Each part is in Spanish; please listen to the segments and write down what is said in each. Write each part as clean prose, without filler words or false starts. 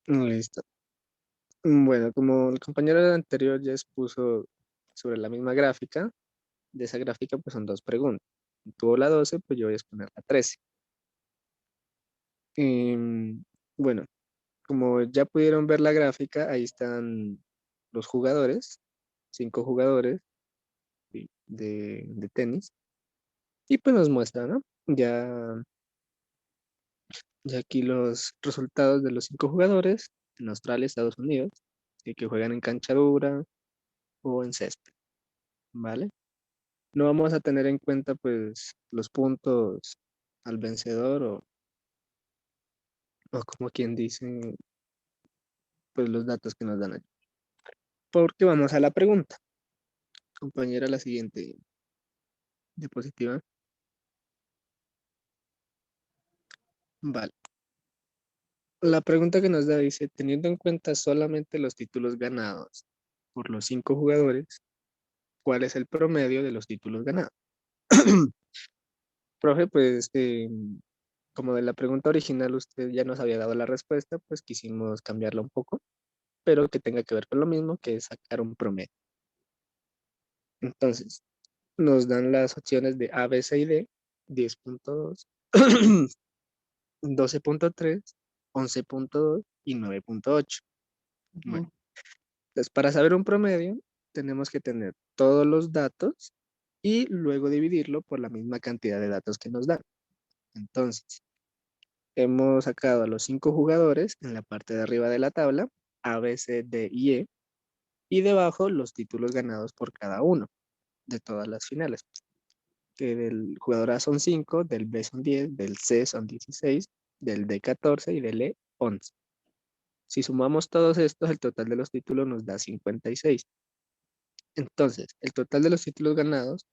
Listo. Bueno, como el compañero anterior ya expuso sobre la misma gráfica, de esa gráfica pues son dos preguntas. Tuvo la 12, pues yo voy a exponer la 13. Em, bueno, como ya pudieron ver la gráfica, ahí están los jugadores, 5 jugadores de tenis, y pues nos muestra, ¿no? Ya aquí los resultados de los 5 jugadores en Australia, Estados Unidos, que juegan en cancha dura o en césped, ¿vale? No vamos a tener en cuenta pues los puntos al vencedor o como quien dice, pues los datos que nos dan allí. Porque vamos a la pregunta. Compañera, la siguiente diapositiva. Vale. La pregunta que nos da dice, teniendo en cuenta solamente los títulos ganados por los 5 jugadores, ¿cuál es el promedio de los títulos ganados? Profe, pues como de la pregunta original usted ya nos había dado la respuesta, pues quisimos cambiarla un poco, pero que tenga que ver con lo mismo, que es sacar un promedio. Entonces, nos dan las opciones de A, B, C y D, 10.2, 12.3, 11.2 y 9.8. Bueno, Ujú. entonces para saber un promedio, tenemos que tener todos los datos y luego dividirlo por la misma cantidad de datos que nos dan. Entonces, hemos sacado a los 5 jugadores en la parte de arriba de la tabla, A, B, C, D y E, y debajo los títulos ganados por cada uno de todas las finales. Que del jugador A son 5, del B son 10, del C son 16, del D 14 y del E 11. Si sumamos todos estos, el total de los títulos nos da 56. Entonces, el total de los títulos ganados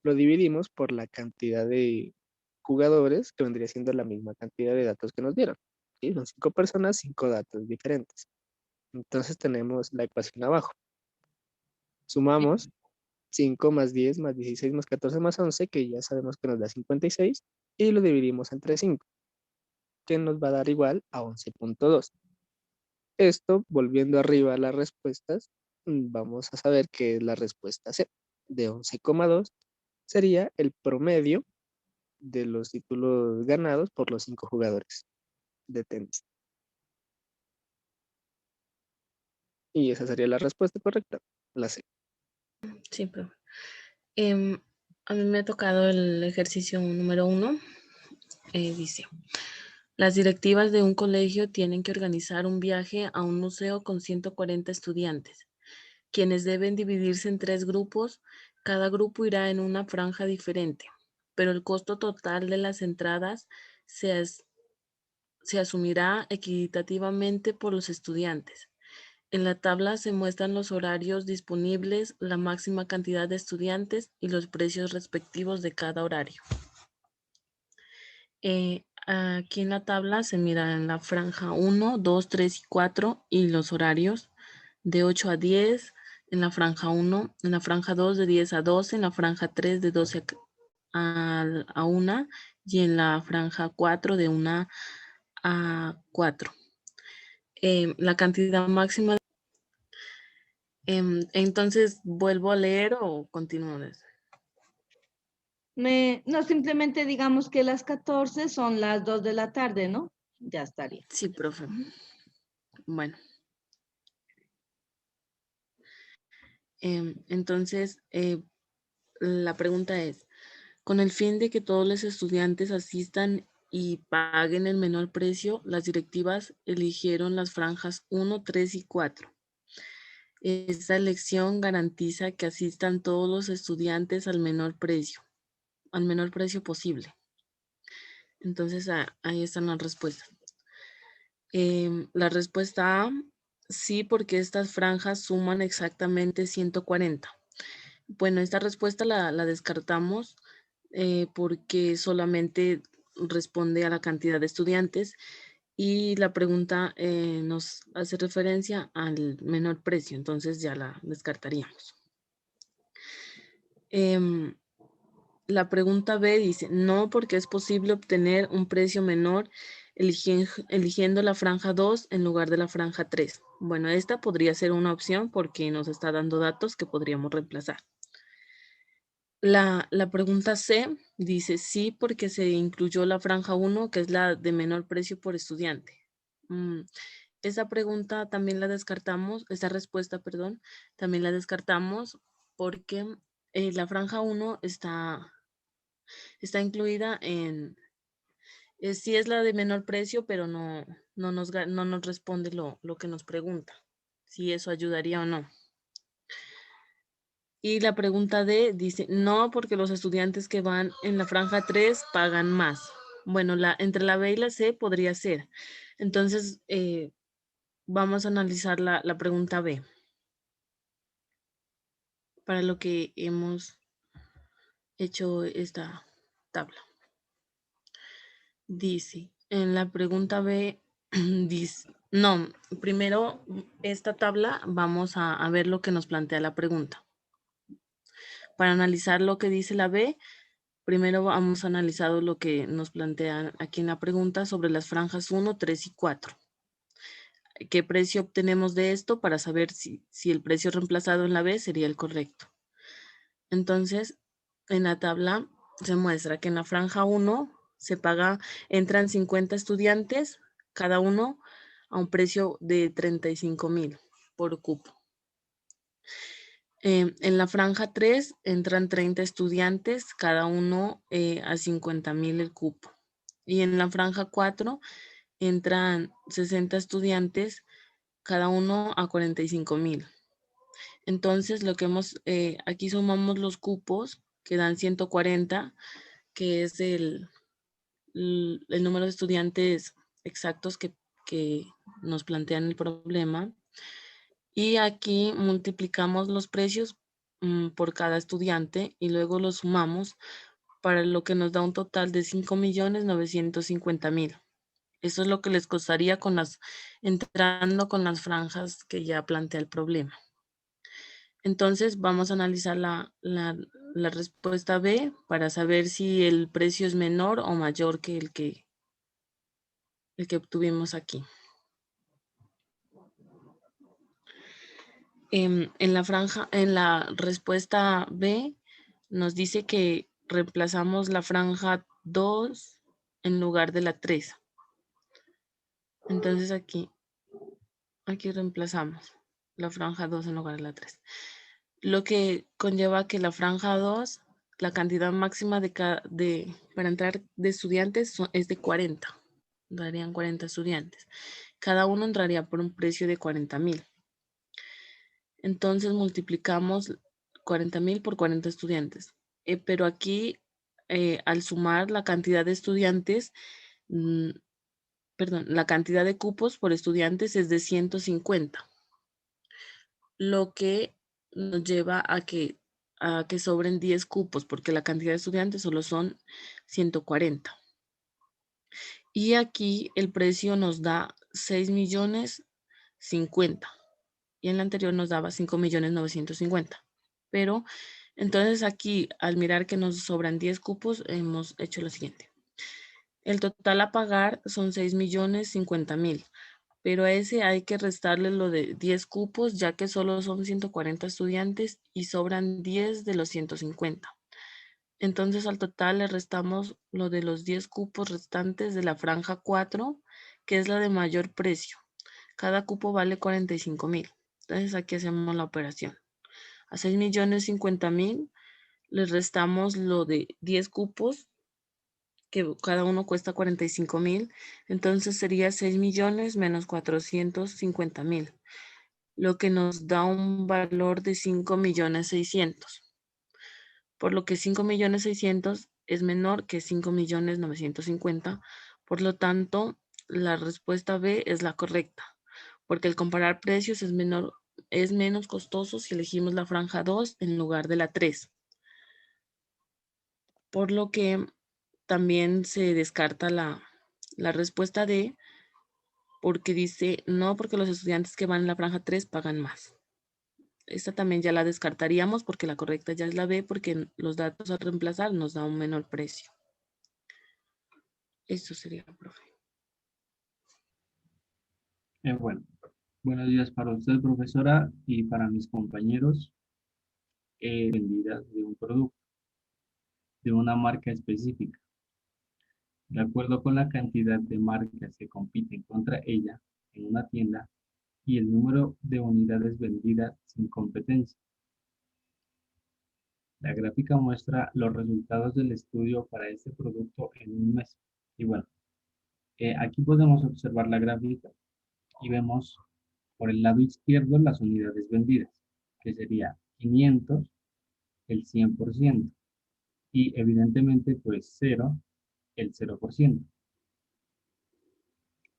lo dividimos por la cantidad de jugadores, que vendría siendo la misma cantidad de datos que nos dieron. ¿Sí? Son 5 personas, 5 datos diferentes. Entonces tenemos la ecuación abajo. Sumamos 5 más 10 más 16 más 14 más 11, que ya sabemos que nos da 56, y lo dividimos entre 5, que nos va a dar igual a 11.2. Esto, volviendo arriba a las respuestas, vamos a saber que la respuesta C de 11,2 sería el promedio de los títulos ganados por los 5 jugadores de tenis. Y esa sería la respuesta correcta, la C. Sí, profe. A mí me ha tocado el ejercicio número 1. Dice, las directivas de un colegio tienen que organizar un viaje a un museo con 140 estudiantes, quienes deben dividirse en 3 grupos. Cada grupo irá en una franja diferente, pero el costo total de las entradas se, se asumirá equitativamente por los estudiantes. En la tabla se muestran los horarios disponibles, la máxima cantidad de estudiantes y los precios respectivos de cada horario. Aquí en la tabla se mira en la franja 1, 2, 3 y 4 y los horarios de 8 a 10, en la franja 1, en la franja 2 de 10 a 12, en la franja 3 de 12 a 1 y en la franja 4 de 1 a 4. La cantidad máxima. Entonces, ¿vuelvo a leer o continúo? No, simplemente digamos que las 14 son las 2 de la tarde, ¿no? Ya estaría. Sí, profe. Bueno. Entonces, la pregunta es, con el fin de que todos los estudiantes asistan y paguen el menor precio, las directivas eligieron las franjas 1, 3 y 4. Esta elección garantiza que asistan todos los estudiantes al menor precio posible. Entonces, ahí están las respuestas. La respuesta A, sí, porque estas franjas suman exactamente 140. Bueno, esta respuesta la descartamos porque solamente responde a la cantidad de estudiantes y la pregunta nos hace referencia al menor precio, entonces ya la descartaríamos. la pregunta B dice, no, porque es posible obtener un precio menor eligiendo la franja 2 en lugar de la franja 3. Bueno, esta podría ser una opción porque nos está dando datos que podríamos reemplazar. La pregunta C dice, sí, porque se incluyó la franja 1, que es la de menor precio por estudiante. Esa pregunta también la descartamos, esa respuesta, perdón, también la descartamos porque la franja 1 está incluida en, sí es la de menor precio, pero no nos responde lo que nos pregunta, si eso ayudaría o no. Y la pregunta D dice, no, porque los estudiantes que van en la franja 3 pagan más. Bueno, entre la B y la C podría ser. Entonces, vamos a analizar la pregunta B para lo que hemos hecho esta tabla. Dice, en la pregunta B, dice, no, primero esta tabla vamos a ver lo que nos plantea la pregunta. Para analizar lo que dice la B, primero vamos a analizar lo que nos plantea aquí en la pregunta sobre las franjas 1, 3 y 4. ¿Qué precio obtenemos de esto para saber si el precio reemplazado en la B sería el correcto? Entonces, en la tabla se muestra que en la franja 1 se paga, entran 50 estudiantes, cada uno a un precio de 35,000 por cupo. En la franja 3 entran 30 estudiantes, cada uno a 50,000 el cupo. Y en la franja 4 entran 60 estudiantes, cada uno a 45,000. Entonces, lo que aquí sumamos los cupos, que dan 140, que es el número de estudiantes exactos que nos plantean el problema. Y aquí multiplicamos los precios por cada estudiante y luego los sumamos para lo que nos da un total de 5,950,000. Eso es lo que les costaría entrando con las franjas que ya plantea el problema. Entonces vamos a analizar la respuesta B para saber si el precio es menor o mayor que el que obtuvimos aquí. En la respuesta B nos dice que reemplazamos la franja 2 en lugar de la 3. Entonces aquí reemplazamos la franja 2 en lugar de la 3. Lo que conlleva que la franja 2, la cantidad máxima para entrar de estudiantes es de 40. Darían 40 estudiantes. Cada uno entraría por un precio de 40,000. Entonces multiplicamos 40,000 por 40 estudiantes. Pero aquí, al sumar la cantidad de estudiantes, la cantidad de cupos por estudiantes es de 150. Lo que nos lleva a que sobren 10 cupos, porque la cantidad de estudiantes solo son 140. Y aquí el precio nos da 6,050,000. Y en la anterior nos daba 5,950,000. Pero entonces aquí, al mirar que nos sobran 10 cupos, hemos hecho lo siguiente. El total a pagar son 6,050,000. Pero a ese hay que restarle lo de 10 cupos, ya que solo son 140 estudiantes y sobran 10 de los 150. Entonces al total le restamos lo de los 10 cupos restantes de la franja 4, que es la de mayor precio. Cada cupo vale 45,000. Entonces aquí hacemos la operación. A 6,050,000 le restamos lo de 10 cupos, que cada uno cuesta 45,000. Entonces sería 6 millones menos 450,000, lo que nos da un valor de 5,600,000. Por lo que 5,600,000 es menor que 5,950,000. Por lo tanto, la respuesta B es la correcta, porque el comparar precios es menos costoso si elegimos la franja 2 en lugar de la 3. Por lo que también se descarta la respuesta D, porque dice no, porque los estudiantes que van en la franja 3 pagan más. esta también ya la descartaríamos porque la correcta ya es la B, porque los datos a reemplazar nos da un menor precio. Esto sería, profe. Bueno, buenos días para usted, profesora, y para mis compañeros. Vendidas de un producto, de una marca específica. De acuerdo con la cantidad de marcas que compiten contra ella en una tienda y el número de unidades vendidas sin competencia. La gráfica muestra los resultados del estudio para este producto en un mes. Y bueno, aquí podemos observar la gráfica y vemos por el lado izquierdo las unidades vendidas, que sería 500, el 100%, y evidentemente pues 0, el 0%.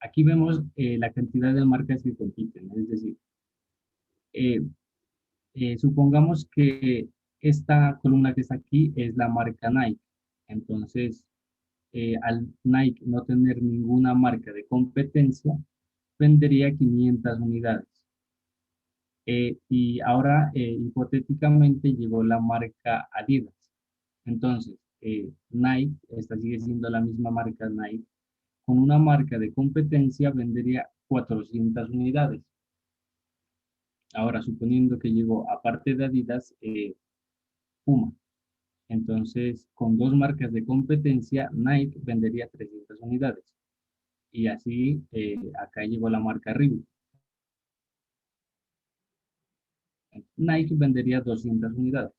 Aquí vemos la cantidad de marcas que compiten, es decir, eh, supongamos que esta columna que está aquí es la marca Nike. Entonces, al Nike no tener ninguna marca de competencia, vendería 500 unidades. Y ahora, hipotéticamente, llegó la marca Adidas. Entonces, Nike, esta sigue siendo la misma marca Nike, con una marca de competencia vendería 400 unidades. Ahora, suponiendo que llegó, aparte de Adidas, Puma. Entonces, con dos marcas de competencia, Nike vendería 300 unidades. Y así, acá llegó la marca Reebok. Nike vendería 200 unidades.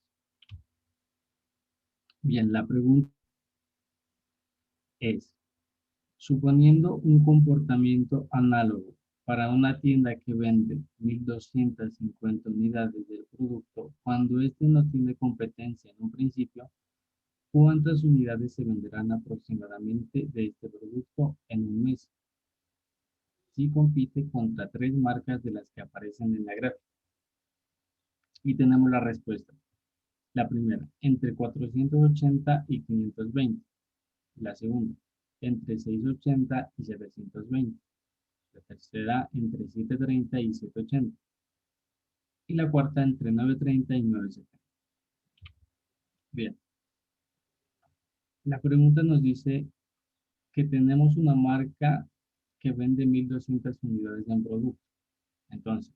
Bien, la pregunta es, suponiendo un comportamiento análogo para una tienda que vende 1.250 unidades del producto, cuando éste no tiene competencia en un principio, ¿cuántas unidades se venderán aproximadamente de este producto en un mes? Si compite contra 3 marcas de las que aparecen en la gráfica. Y tenemos la respuesta. La primera, entre 480 y 520. La segunda, entre 680 y 720. La tercera, entre 730 y 780. Y la cuarta, entre 930 y 970. Bien. La pregunta nos dice que tenemos una marca que vende 1.200 unidades de un producto. Entonces,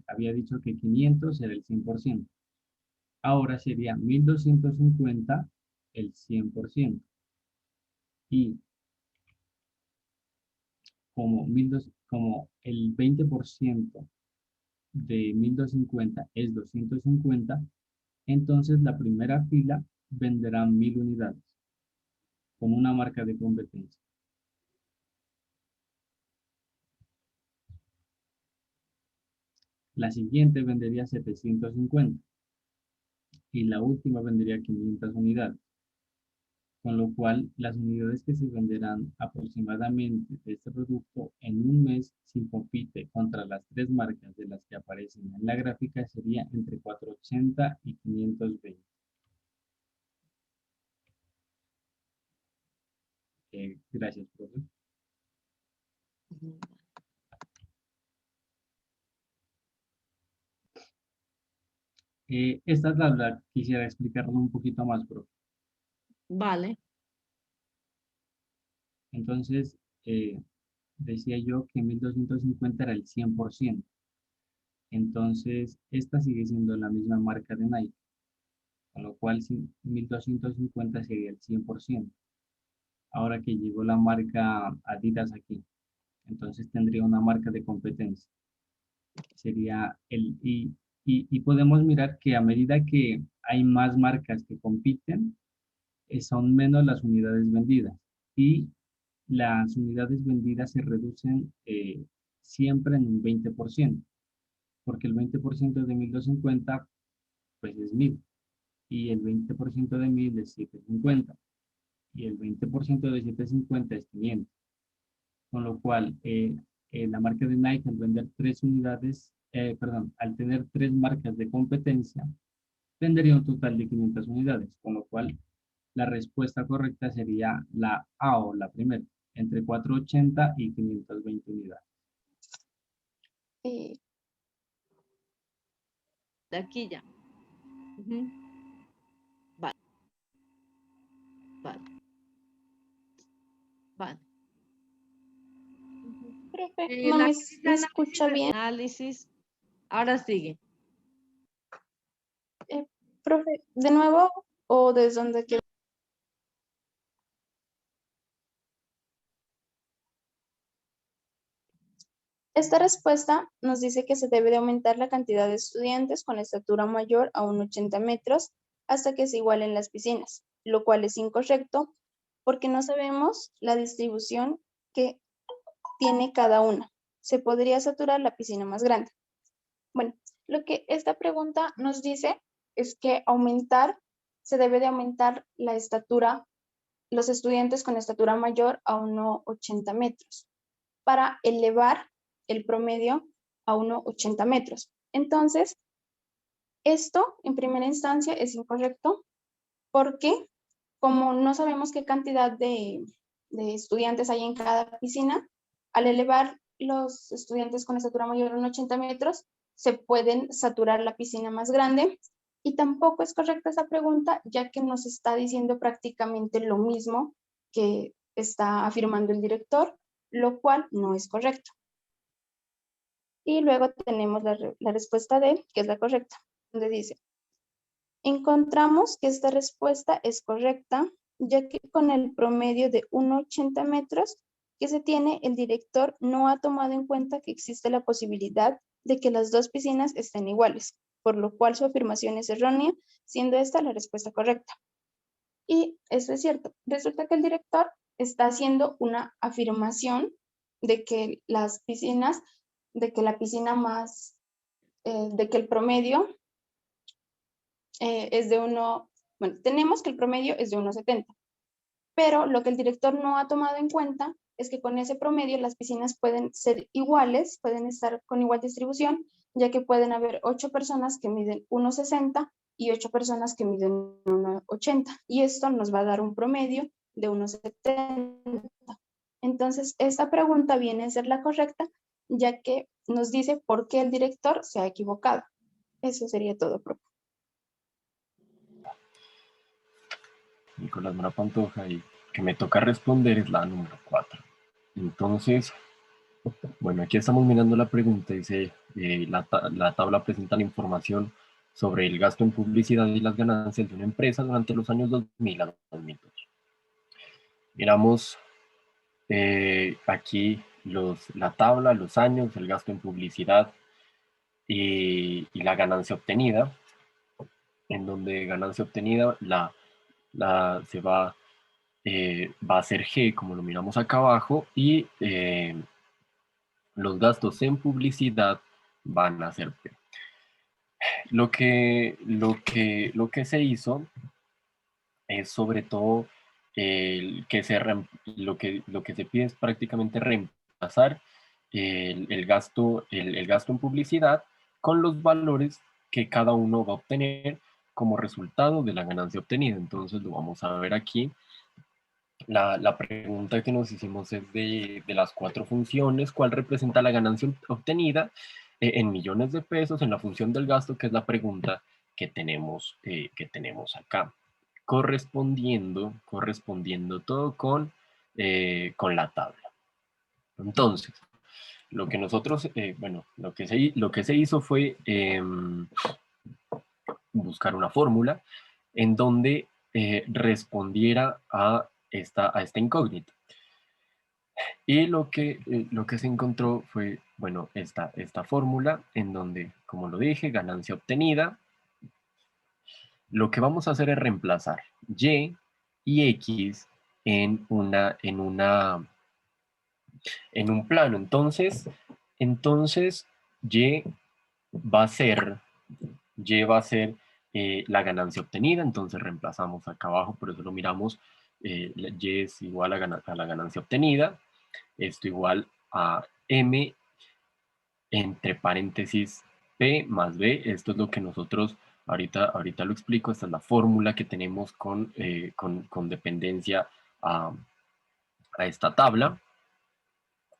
había dicho que 500 era el 100%. Ahora sería 1.250 el 100%. Y como el 20% de 1.250 es 250, entonces la primera fila venderá 1.000 unidades con una marca de competencia. La siguiente vendería 750 y la última vendería 500 unidades. Con lo cual las unidades que se venderán aproximadamente de este producto en un mes si compite contra las 3 marcas de las que aparecen en la gráfica sería entre 480 y 520. Gracias, profe. Esta tabla quisiera explicarlo un poquito más, profe. Vale. Entonces, decía yo que 1.250 era el 100%. Entonces, esta sigue siendo la misma marca de Nike, con lo cual 1.250 sería el 100%. Ahora que llegó la marca Adidas aquí, entonces tendría una marca de competencia. Sería y podemos mirar que a medida que hay más marcas que compiten, son menos las unidades vendidas. Y las unidades vendidas se reducen siempre en un 20%, porque el 20% de 1.250 pues es 1.000, y el 20% de 1.000 es 750, y el 20% de 750 es 500. Con lo cual, la marca de Nike al vender 3 unidades, al tener 3 marcas de competencia, vendería un total de 500 unidades, con lo cual la respuesta correcta sería la A o la primera, entre 480 y 520 unidades. de aquí ya. Ujú. Vale, vale, vale. Profe, no La me, revista me escucha bien. análisis. Ahora sigue. Profe, ¿de nuevo o desde donde quiero? Esta respuesta nos dice que se debe de aumentar la cantidad de estudiantes con estatura mayor a 1,80 metros hasta que se igualen las piscinas, lo cual es incorrecto porque no sabemos la distribución que tiene cada una. Se podría saturar la piscina más grande. Bueno, lo que esta pregunta nos dice es que se debe de aumentar la estatura, los estudiantes con estatura mayor a 1,80 metros para elevar el promedio a 1,80 metros. Entonces, esto en primera instancia es incorrecto porque como no sabemos qué cantidad de estudiantes hay en cada piscina, al elevar los estudiantes con estatura mayor a 1,80 metros, se pueden saturar la piscina más grande. Y tampoco es correcta esa pregunta, ya que nos está diciendo prácticamente lo mismo que está afirmando el director, lo cual no es correcto. Y luego tenemos la respuesta D, que es la correcta, donde dice, encontramos que esta respuesta es correcta, ya que con el promedio de 1,80 metros que se tiene, el director no ha tomado en cuenta que existe la posibilidad de que las dos piscinas estén iguales, por lo cual su afirmación es errónea, siendo esta la respuesta correcta. Y eso es cierto. Resulta que el director está haciendo una afirmación de que las piscinas, de que la piscina más, de que el promedio es de bueno, tenemos que el promedio es de 1,70, pero lo que el director no ha tomado en cuenta es que con ese promedio las piscinas pueden ser iguales, pueden estar con igual distribución, ya que pueden haber 8 personas que miden 1,60 y 8 personas que miden 1,80, y esto nos va a dar un promedio de 1,70. Entonces, esta pregunta viene a ser la correcta, ya que nos dice por qué el director se ha equivocado. Eso sería todo, profe. Nicolás Mora Pantoja, y que me toca responder es la número 4. Entonces, bueno, aquí estamos mirando la pregunta, dice, la tabla presenta la información sobre el gasto en publicidad y las ganancias de una empresa durante los años 2000 a 2002. Miramos aquí la tabla, los años, el gasto en publicidad y la ganancia obtenida, en donde ganancia obtenida se va a ser G, como lo miramos acá abajo, y los gastos en publicidad van a ser P. Lo que se hizo es sobre todo lo que se pide es prácticamente reemplazar el gasto en publicidad con los valores que cada uno va a obtener como resultado de la ganancia obtenida. Entonces lo vamos a ver aquí. La pregunta que nos hicimos es de las 4 funciones, ¿cuál representa la ganancia obtenida en millones de pesos en la función del gasto? Que es la pregunta que tenemos acá. Correspondiendo todo con la tabla. Entonces, lo que nosotros, lo que se hizo fue buscar una fórmula en donde respondiera a esta incógnita. Y lo que se encontró fue, bueno, esta fórmula en donde, como lo dije, ganancia obtenida. Lo que vamos a hacer es reemplazar Y y X en un plano. Entonces Y va a ser la ganancia obtenida. Entonces reemplazamos acá abajo, por eso lo miramos. Y es igual a la ganancia obtenida. Esto igual a M entre paréntesis P más B. Esto es lo que nosotros ahorita lo explico. Esta es la fórmula que tenemos con dependencia a esta tabla.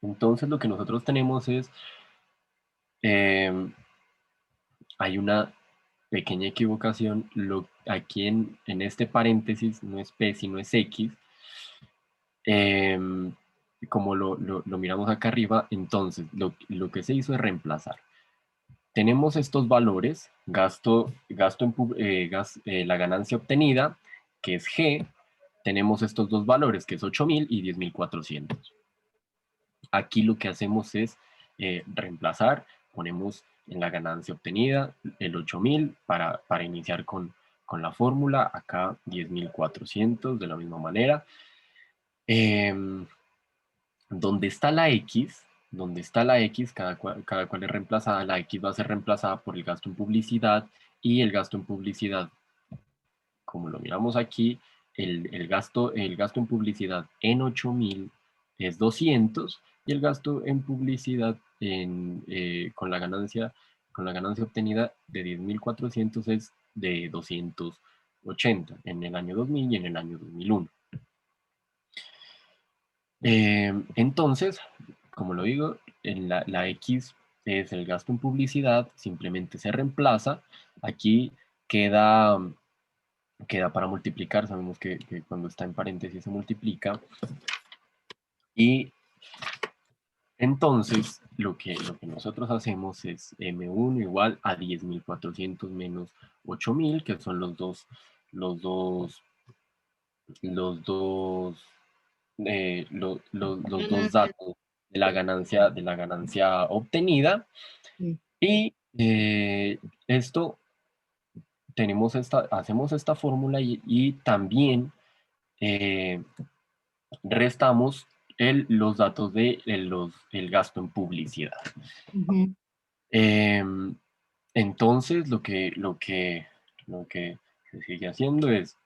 Entonces lo que nosotros tenemos es hay una pequeña equivocación, aquí en este paréntesis no es P, sino es X. Como lo miramos acá arriba, entonces lo que se hizo es reemplazar. Tenemos estos valores, la ganancia obtenida, que es G. Tenemos estos dos valores, que es 8.000 y 10.400. Aquí lo que hacemos es reemplazar, ponemos en la ganancia obtenida el 8.000 para iniciar con la fórmula, acá 10.400 de la misma manera. Donde está la X, cada cual es reemplazada, la X va a ser reemplazada por el gasto en publicidad, y el gasto en publicidad, como lo miramos aquí, el gasto en publicidad en 8.000 es 200, y el gasto en publicidad con la ganancia obtenida de 10.400 es de 280 en el año 2000 y en el año 2001. Entonces, como lo digo, en la X es el gasto en publicidad, simplemente se reemplaza. Aquí queda para multiplicar, sabemos que cuando está en paréntesis se multiplica. Y entonces lo que nosotros hacemos es M1 igual a 10.400 menos 8.000, que son los dos datos de la ganancia obtenida. Y esto hacemos esta fórmula y también restamos los datos el gasto en publicidad. Entonces lo que se sigue haciendo es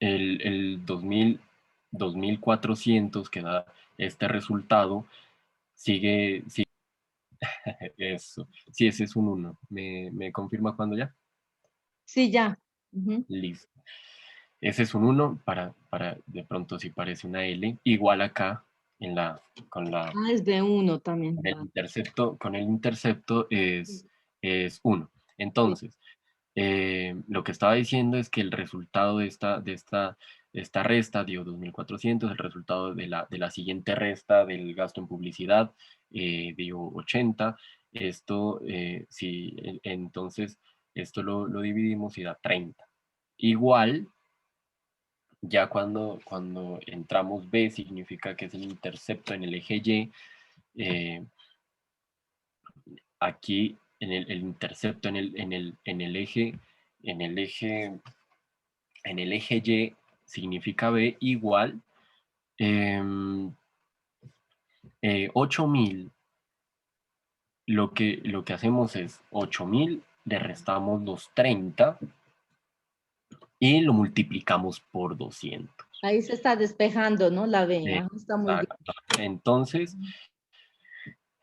el 2.400 que da este resultado, sigue eso. Sí, ese es un 1. ¿Me confirma cuándo ya? Sí, ya. Listo. Ese es un 1 para de pronto si parece una L. Igual acá Es de 1 también. con el intercepto es 1. Entonces, lo que estaba diciendo es que el resultado de esta resta dio 2.400, el resultado de la siguiente resta del gasto en publicidad dio 80. Esto, entonces, esto lo dividimos y da 30. Igual, ya cuando entramos B, significa que es el intercepto en el eje Y. Aquí en el intercepto en el eje Y significa B igual 8.000. Lo que hacemos es 8.000, le restamos los 30 y lo multiplicamos por 200. Ahí se está despejando, ¿no? La B. Está muy bien. Entonces,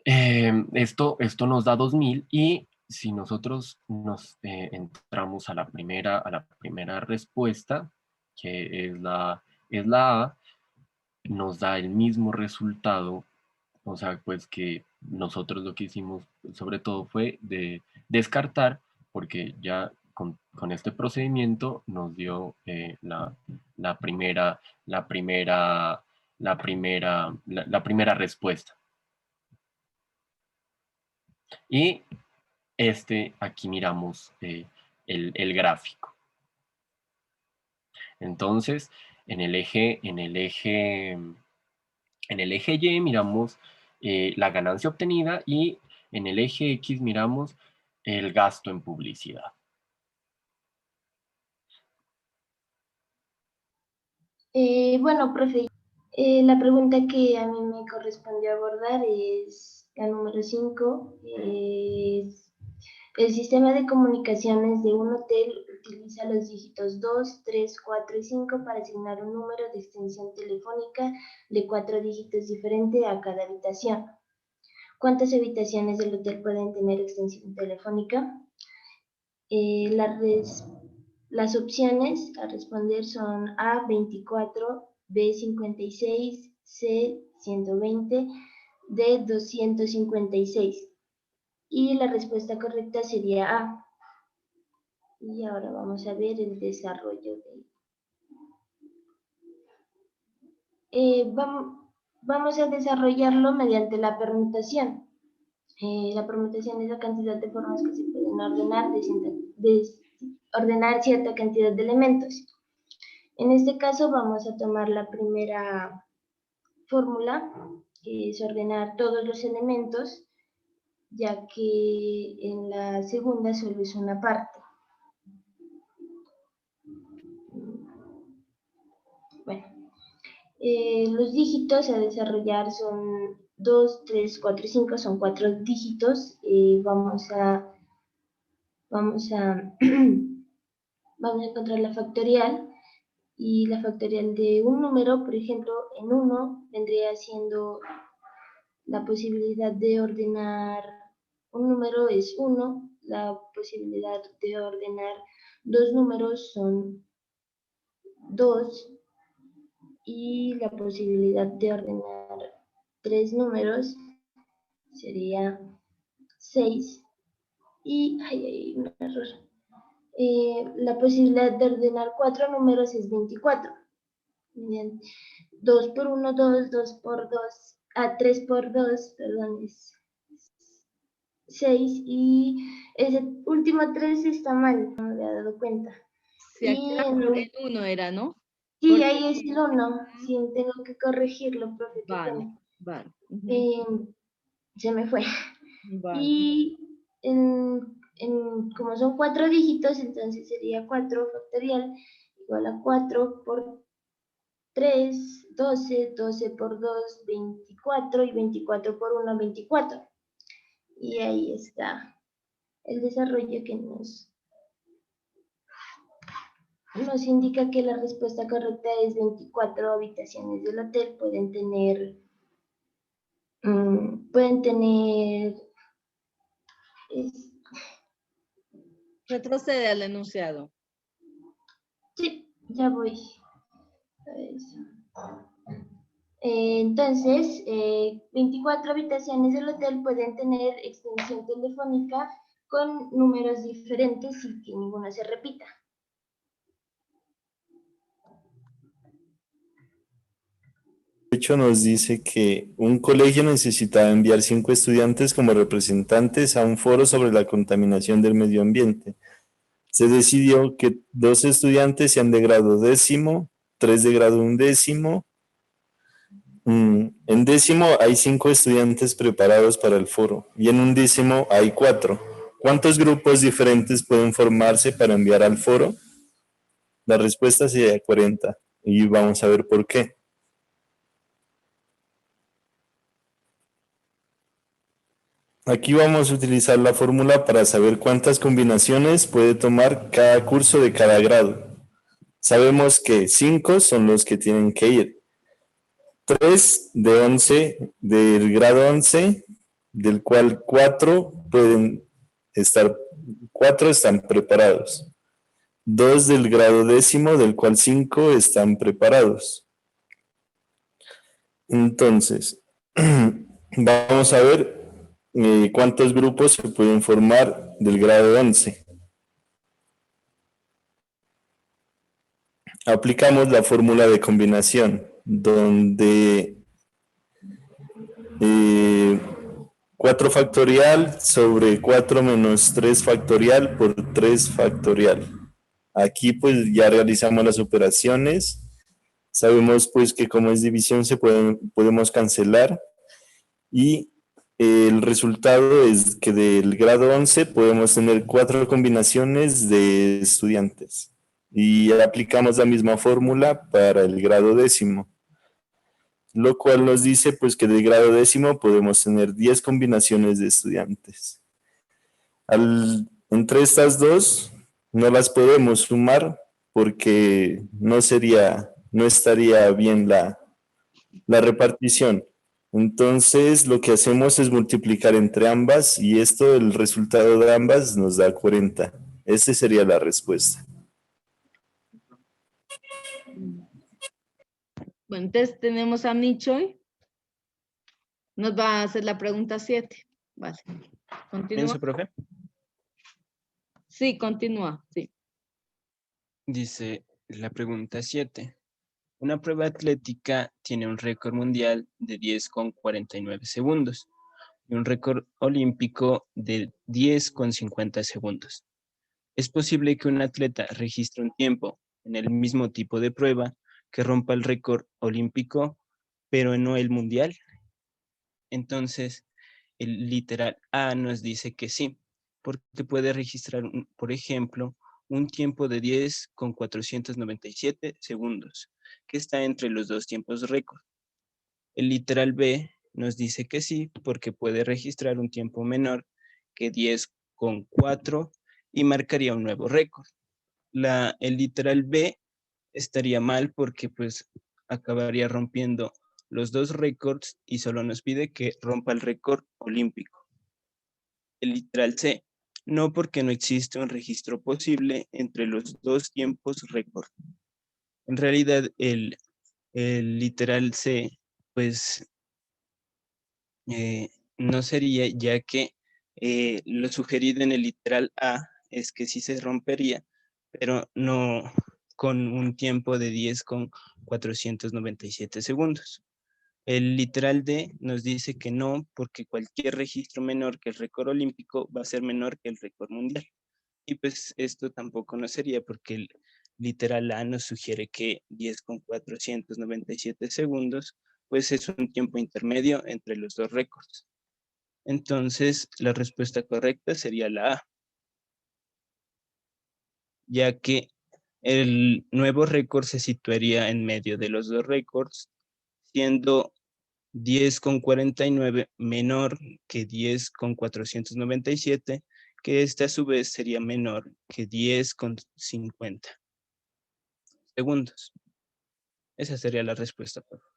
esto nos da 2.000, y si nosotros nos entramos a la primera respuesta, que es la A, nos da el mismo resultado. O sea, pues que nosotros lo que hicimos sobre todo fue de descartar, porque ya con este procedimiento nos dio la primera respuesta. Y aquí miramos el gráfico. Entonces, en el eje Y miramos la ganancia obtenida, y en el eje X miramos el gasto en publicidad. Bueno, profe, la pregunta que a mí me correspondió abordar es la número 5. El sistema de comunicaciones de un hotel utiliza los dígitos 2, 3, 4 y 5 para asignar un número de extensión telefónica de 4 dígitos diferente a cada habitación. ¿Cuántas habitaciones del hotel pueden tener extensión telefónica? Las opciones a responder son A, 24, B, 56, C, 120, D, 256. Y la respuesta correcta sería A. Y ahora vamos a ver el desarrollo de... vamos a desarrollarlo mediante la permutación. La permutación es la cantidad de formas que se pueden ordenar cierta cantidad de elementos. En este caso vamos a tomar la primera fórmula, que es ordenar todos los elementos, ya que en la segunda solo es una parte. Bueno, los dígitos a desarrollar son 2, 3, 4 y 5, son 4 dígitos. Vamos a encontrar la factorial, y la factorial de un número, por ejemplo, en 1 vendría siendo la posibilidad de ordenar un número es 1, la posibilidad de ordenar dos números son 2, y la posibilidad de ordenar 3 números sería 6, y hay un error. La posibilidad de ordenar 4 números es 24. Bien. 2 por 1, 2, 2 por 2, 3 por 2, perdón, es 6, y ese último 3 está mal, no me había dado cuenta. Sí, aquí era por el 1 era, ¿no? Sí, Porque- ahí es el 1, sí, tengo que corregirlo, profe. Vale, vale. Ujú. Se me fue. Vale. Y como son 4 dígitos, entonces sería 4 factorial igual a 4 por 3, 12, 12 por 2, 24, y 24 por 1, 24. Y ahí está el desarrollo que nos indica que la respuesta correcta es 24 habitaciones del hotel pueden tener Retrocede al enunciado. sí, ya voy a eso. Entonces, 24 habitaciones del hotel pueden tener extensión telefónica con números diferentes y que ninguna se repita. De hecho, nos dice que un colegio necesitaba enviar 5 estudiantes como representantes a un foro sobre la contaminación del medio ambiente. Se decidió que 2 estudiantes sean de grado 10º, 3 de grado 11º. En 10º hay 5 estudiantes preparados para el foro y en 11º hay 4. ¿Cuántos grupos diferentes pueden formarse para enviar al foro? La respuesta sería 40 y vamos a ver por qué. Aquí vamos a utilizar la fórmula para saber cuántas combinaciones puede tomar cada curso de cada grado. Sabemos que 5 son los que tienen que ir. 3 de 11 del grado 11, del cual 4 están preparados. 2 del grado 10º, del cual 5 están preparados. Entonces, vamos a ver cuántos grupos se pueden formar del grado 11. Aplicamos la fórmula de combinación, donde 4 factorial sobre 4 menos 3 factorial por 3 factorial. Aquí pues ya realizamos las operaciones. Sabemos pues que como es división podemos cancelar y el resultado es que del grado 11 podemos tener 4 combinaciones de estudiantes y aplicamos la misma fórmula para el grado 10º, lo cual nos dice pues que del grado 10º podemos tener 10 combinaciones de estudiantes. Entre estas dos no las podemos sumar porque no estaría bien la repartición. Entonces lo que hacemos es multiplicar entre ambas y el resultado de ambas nos da 40. Esta sería la respuesta. Bueno, entonces tenemos a Nichoy. Nos va a hacer la pregunta 7. Vale. Continúa. ¿Pienso, profe? Sí, continúa, sí. Dice la pregunta 7. Una prueba atlética tiene un récord mundial de 10,49 segundos y un récord olímpico de 10,50 segundos. ¿Es posible que un atleta registre un tiempo en el mismo tipo de prueba que rompa el récord olímpico, pero no el mundial? Entonces, el literal A nos dice que sí, porque puede registrar, por ejemplo, un tiempo de 10,497 segundos, que está entre los dos tiempos récord. El literal B nos dice que sí, porque puede registrar un tiempo menor que 10,4 y marcaría un nuevo récord. El literal B estaría mal porque pues acabaría rompiendo los dos récords y solo nos pide que rompa el récord olímpico. El literal C, no, porque no existe un registro posible entre los dos tiempos récord. En realidad el literal C pues no sería, ya que lo sugerido en el literal A es que sí se rompería, pero no con un tiempo de 10,497 segundos. El literal D nos dice que no, porque cualquier registro menor que el récord olímpico va a ser menor que el récord mundial. Y pues esto tampoco no sería, porque el literal A nos sugiere que 10,497 segundos pues es un tiempo intermedio entre los dos récords. Entonces, la respuesta correcta sería la A, ya que el nuevo récord se situaría en medio de los dos récords, siendo 10,49 menor que 10,497, que este a su vez sería menor que 10,50 segundos. Esa sería la respuesta, por favor.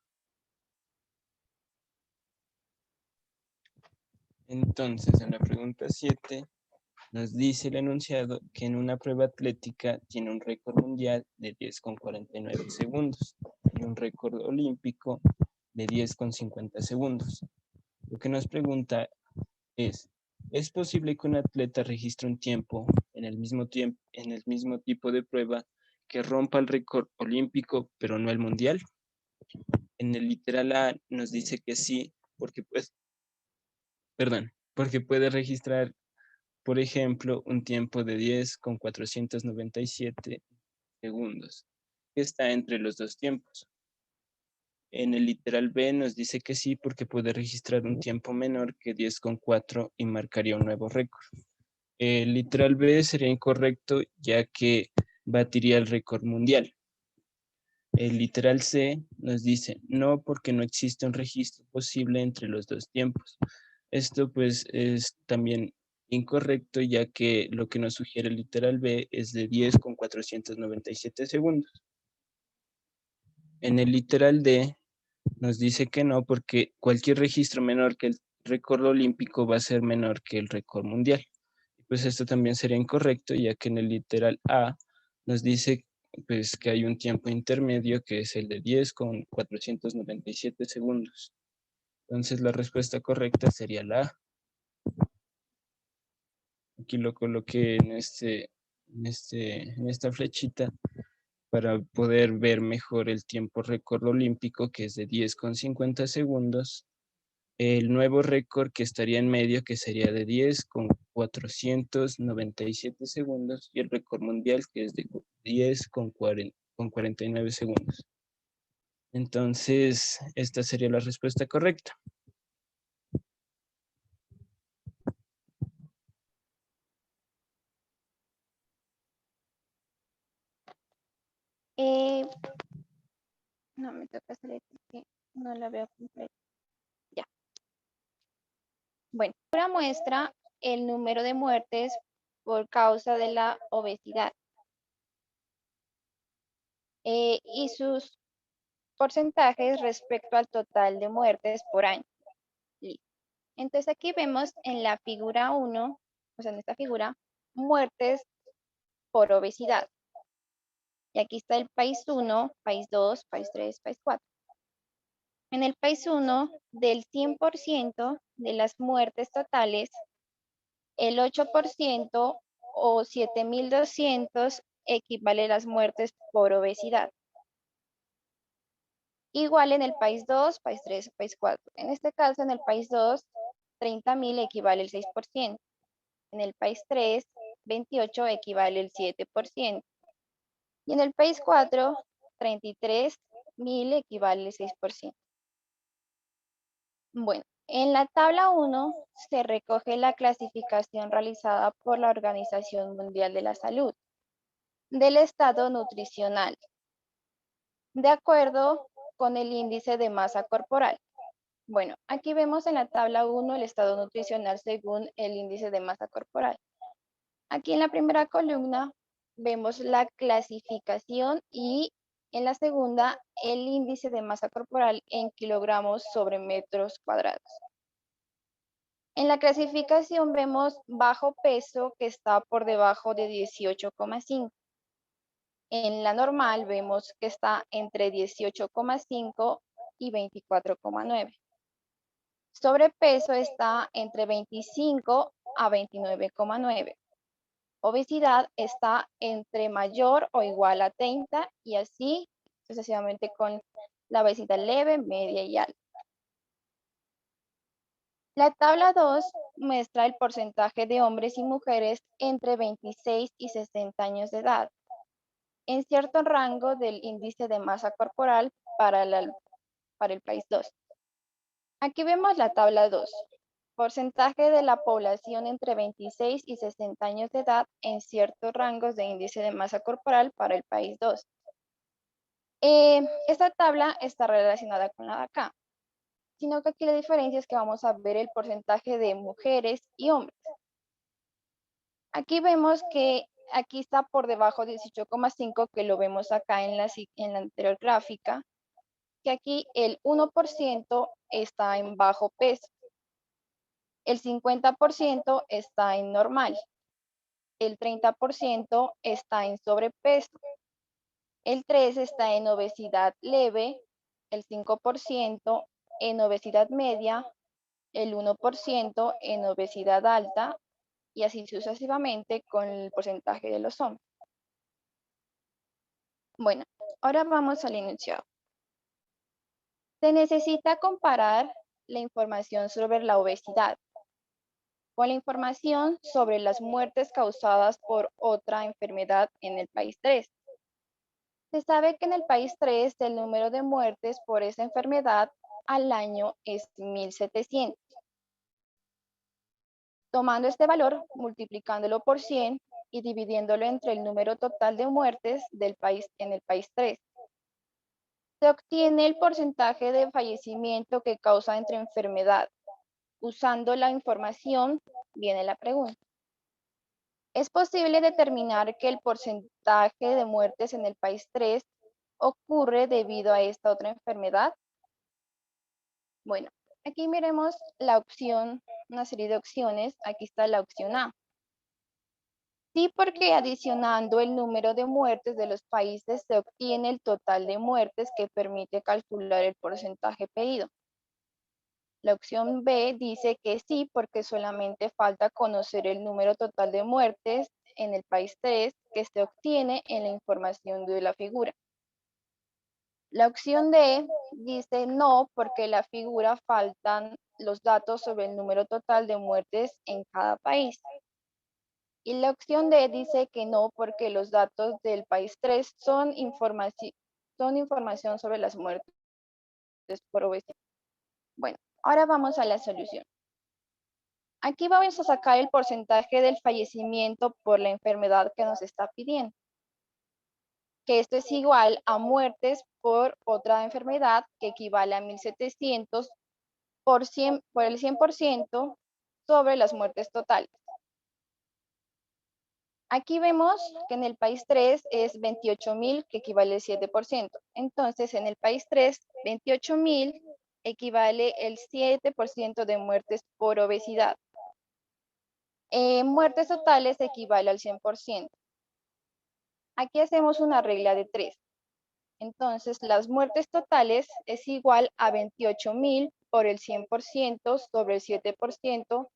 Entonces, en la pregunta 7, nos dice el enunciado que en una prueba atlética tiene un récord mundial de 10,49 segundos y un récord olímpico de 10,50 segundos. Lo que nos pregunta ¿es posible que un atleta registre un tiempo en el mismo tipo de prueba que rompa el récord olímpico, pero no el mundial? En el literal A nos dice que sí, porque puede registrar, por ejemplo, un tiempo de 10,497 segundos, que está entre los dos tiempos. En el literal B nos dice que sí, porque puede registrar un tiempo menor que 10,4 y marcaría un nuevo récord. El literal B sería incorrecto, ya que batiría el récord mundial. El literal C nos dice no, porque no existe un registro posible entre los dos tiempos. Esto pues es también incorrecto, ya que lo que nos sugiere el literal B es de 10,497 segundos. En el literal D nos dice que no, porque cualquier registro menor que el récord olímpico va a ser menor que el récord mundial. Pues esto también sería incorrecto, ya que en el literal A nos dice pues que hay un tiempo intermedio que es el de 10,497 segundos. Entonces la respuesta correcta sería la A. Aquí lo coloqué en esta flechita para poder ver mejor el tiempo récord olímpico, que es de 10,50 segundos. El nuevo récord que estaría en medio, que sería de 10,497 segundos, y el récord mundial, que es de 10,49 segundos. Entonces, esta sería la respuesta correcta. No me toca salir porque no la veo completa. Ya. Bueno, ahora muestra el número de muertes por causa de la obesidad y sus porcentajes respecto al total de muertes por año. Listo. Entonces aquí vemos en la figura 1, o sea, en esta figura, muertes por obesidad. Y aquí está el país 1, país 2, país 3, país 4. En el país 1, del 100% de las muertes totales, El 8% o 7.200 equivale a las muertes por obesidad. Igual en el país 2, país 3, país 4. En este caso, en el país 2, 30.000 equivale el 6%. En el país 3, 28 equivale el 7%. Y en el país 4, 33.000 equivale el 6%. Bueno, en la tabla 1 se recoge la clasificación realizada por la Organización Mundial de la Salud del estado nutricional, de acuerdo con el índice de masa corporal. Bueno, aquí vemos en la tabla 1 el estado nutricional según el índice de masa corporal. Aquí en la primera columna vemos la clasificación y en la segunda el índice de masa corporal en kilogramos sobre metros cuadrados. En la clasificación vemos bajo peso que está por debajo de 18,5. En la normal vemos que está entre 18,5 y 24,9. Sobrepeso está entre 25 a 29,9. Obesidad está entre mayor o igual a 30 y así sucesivamente con la obesidad leve, media y alta. La tabla 2 muestra el porcentaje de hombres y mujeres entre 26 y 60 años de edad en cierto rango del índice de masa corporal para el país 2. Aquí vemos la tabla 2. Porcentaje de la población entre 26 y 60 años de edad en ciertos rangos de índice de masa corporal para el país 2. Esta tabla está relacionada con la de acá, sino que aquí la diferencia es que vamos a ver el porcentaje de mujeres y hombres. Aquí vemos que aquí está por debajo de 18,5, que lo vemos acá en la anterior gráfica, que aquí el 1% está en bajo peso, el 50% está en normal, el 30% está en sobrepeso, el 3% está en obesidad leve, el 5% en obesidad media, el 1% en obesidad alta y así sucesivamente con el porcentaje de los hombres. Bueno, ahora vamos al enunciado. Se necesita comparar la información sobre la obesidad con la información sobre las muertes causadas por otra enfermedad en el país 3. Se sabe que en el país 3 el número de muertes por esa enfermedad al año es 1.700. Tomando este valor, multiplicándolo por 100 y dividiéndolo entre el número total de muertes del país en el país 3. Se obtiene el porcentaje de fallecimiento que causa entre enfermedad. Usando la información, viene la pregunta. ¿Es posible determinar que el porcentaje de muertes en el país 3 ocurre debido a esta otra enfermedad? Bueno, aquí miremos la opción, una serie de opciones. Aquí está la opción A. Sí, porque adicionando el número de muertes de los países se obtiene el total de muertes que permite calcular el porcentaje pedido. La opción B dice que sí, porque solamente falta conocer el número total de muertes en el país 3 que se obtiene en la información de la figura. La opción D dice no, porque en la figura faltan los datos sobre el número total de muertes en cada país. Y la opción D dice que no, porque los datos del país 3 son información sobre las muertes por obesidad. Bueno, ahora vamos a la solución. Aquí vamos a sacar el porcentaje del fallecimiento por la enfermedad que nos está pidiendo. Que esto es igual a muertes por otra enfermedad que equivale a 1.700 por el 100% sobre las muertes totales. Aquí vemos que en el país 3 es 28.000, que equivale al 7%. Entonces, en el país 3, 28.000 equivale el 7% de muertes por obesidad. Muertes totales equivale al 100%. Aquí hacemos una regla de 3. Entonces, las muertes totales es igual a 28.000 por el 100% sobre el 7%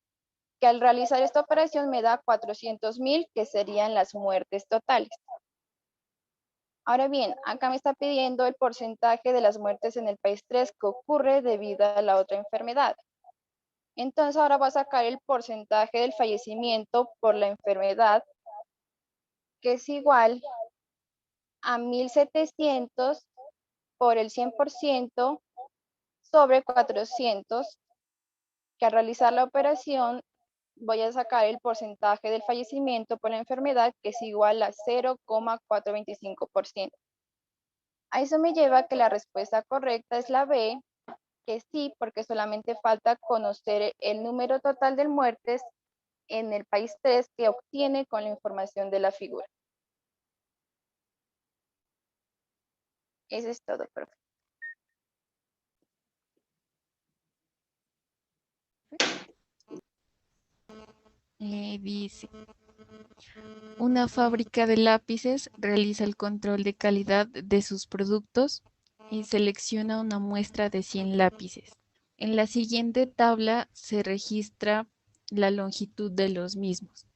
que al realizar esta operación me da 400.000, que serían las muertes totales. Ahora bien, acá me está pidiendo el porcentaje de las muertes en el país 3 que ocurre debido a la otra enfermedad. Entonces ahora voy a sacar el porcentaje del fallecimiento por la enfermedad, que es igual a 1.700 por el 100% sobre 400, que al realizar la operación voy a sacar el porcentaje del fallecimiento por la enfermedad, que es igual a 0,425%. A eso me lleva que la respuesta correcta es la B, que sí, porque solamente falta conocer el número total de muertes en el país 3 que obtiene con la información de la figura. Eso es todo, profe. Dice, una fábrica de lápices realiza el control de calidad de sus productos y selecciona una muestra de 100 lápices. En la siguiente tabla se registra la longitud de los mismos.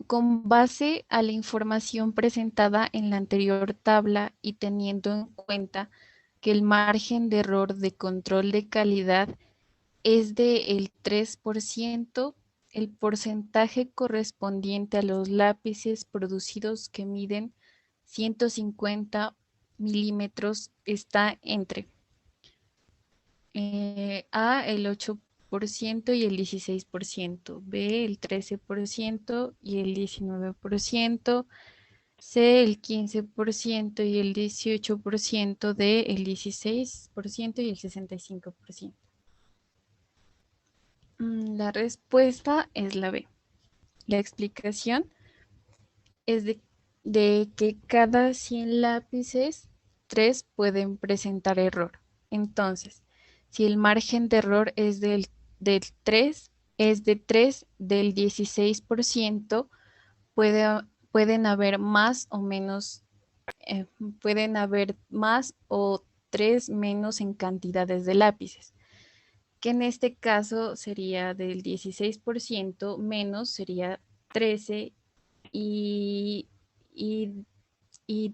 Con base a la información presentada en la anterior tabla y teniendo en cuenta que el margen de error de control de calidad es del 3%, el porcentaje correspondiente a los lápices producidos que miden 150 milímetros está entre A, el 8% y el 16%, B, el 13% y el 19%, C, el 15% y el 18%, D, el 16% y el 65%. La respuesta es la B. La explicación es de que cada 100 lápices, 3 pueden presentar error. Entonces, si el margen de error es del 3, es de 3 del 16%, pueden haber más o menos, pueden haber más o 3 menos en cantidades de lápices, que en este caso sería del 16% menos, sería 13 y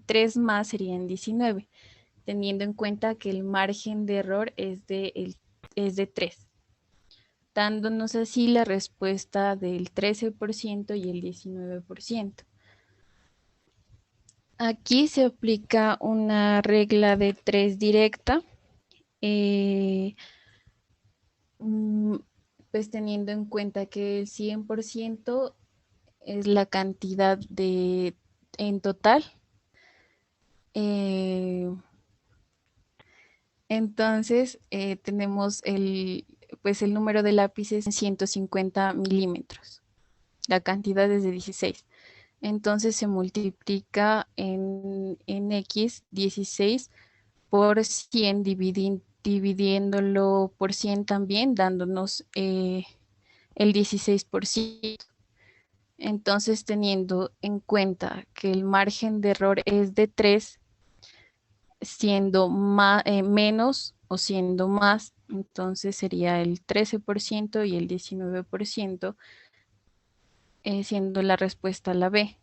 3 más serían 19, teniendo en cuenta que el margen de error es de 3, dándonos así la respuesta del 13% y el 19%. Aquí se aplica una regla de 3 directa, pues teniendo en cuenta que el 100% es la cantidad en total. Entonces tenemos pues el número de lápices en 150 milímetros. La cantidad es de 16. Entonces se multiplica en X 16 por 100 dividiéndolo por 100 también, dándonos el 16%. Entonces, teniendo en cuenta que el margen de error es de 3, siendo menos o siendo más, entonces sería el 13% y el 19%, siendo la respuesta la B.